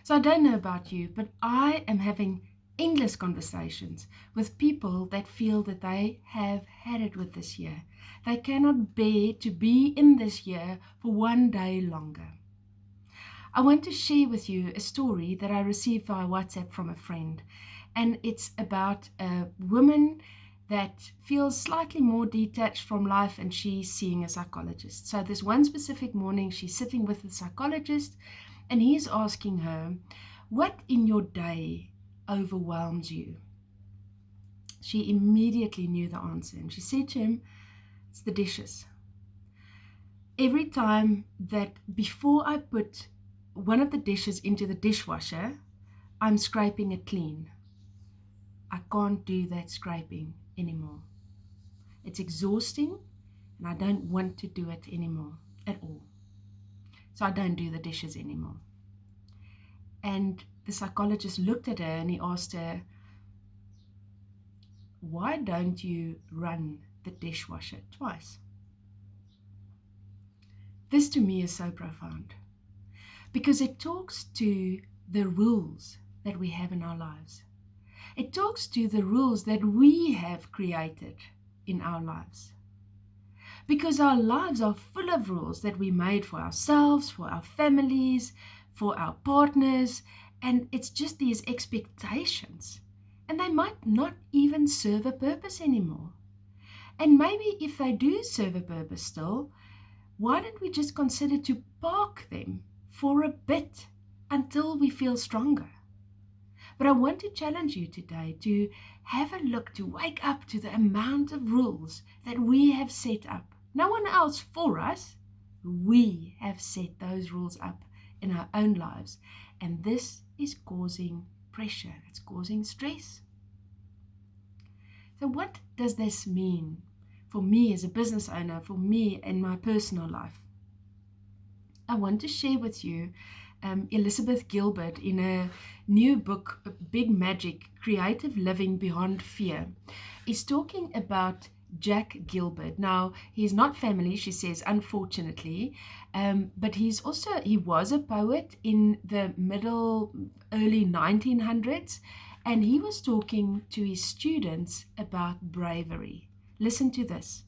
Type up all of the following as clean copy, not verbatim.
So I don't know about you, but I am having endless conversations with people that feel that they have had it with this year. They cannot bear to be in this year for one day longer. I want to share with you a story that I received via WhatsApp from a friend, and it's about a woman that feels slightly more detached from life, and she's seeing a psychologist. So this one specific morning, she's sitting with the psychologist, and he's asking her, what in your day overwhelms you? She immediately knew the answer, and she said to him, it's the dishes. Every time that before I put one of the dishes into the dishwasher, I'm scraping it clean. I can't do that scraping anymore. It's exhausting, and I don't want to do it anymore at all. So I don't do the dishes anymore. And the psychologist looked at her and he asked her, why don't you run the dishwasher twice? This to me is so profound because it talks to the rules that we have in our lives. It talks to the rules that we have created in our lives. Because our lives are full of rules that we made for ourselves, for our families, for our partners, and it's just these expectations. And they might not even serve a purpose anymore. And maybe if they do serve a purpose still, why don't we just consider to park them for a bit until we feel stronger? But I want to challenge you today to have a look, to wake up to the amount of rules that we have set up. No one else for us. We have set those rules up in our own lives. And this is causing pressure. It's causing stress. So what does this mean for me as a business owner, for me in my personal life? I want to share with you Elizabeth Gilbert in a new book, Big Magic, Creative Living Beyond Fear, is talking about Jack Gilbert. Now, he's not family, she says, unfortunately, but he was a poet in the early 1900s, and he was talking to his students about bravery. Listen to this.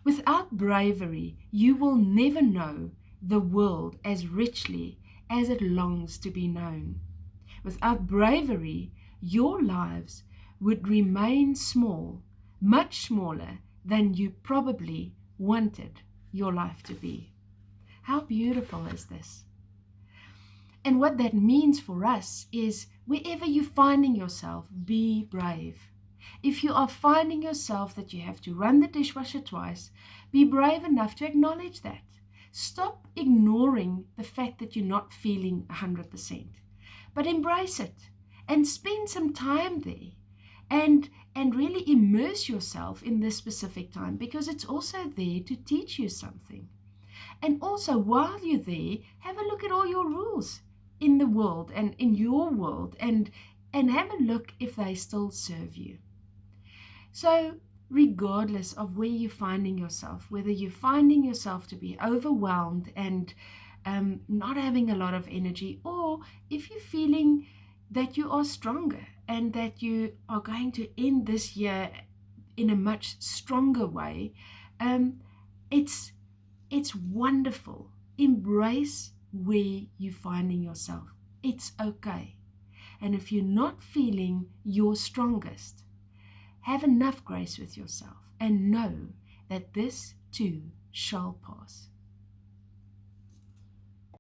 Without bravery, you will never know the world as richly as it longs to be known. Without bravery, your lives would remain small, much smaller than you probably wanted your life to be. How beautiful is this? And what that means for us is wherever you're finding yourself, be brave. If you are finding yourself that you have to run the dishwasher twice, be brave enough to acknowledge that. Stop ignoring the fact that you're not feeling 100%, but embrace it and spend some time there and really immerse yourself in this specific time, because it's also there to teach you something. And also, while you're there, have a look at all your rules in the world and in your world, and have a look if they still serve you. So regardless of where you're finding yourself, whether you're finding yourself to be overwhelmed and not having a lot of energy, or if you're feeling that you are stronger and that you are going to end this year in a much stronger way, it's wonderful. Embrace where you're finding yourself. It's okay. And if you're not feeling your strongest, have enough grace with yourself and know that this too shall pass.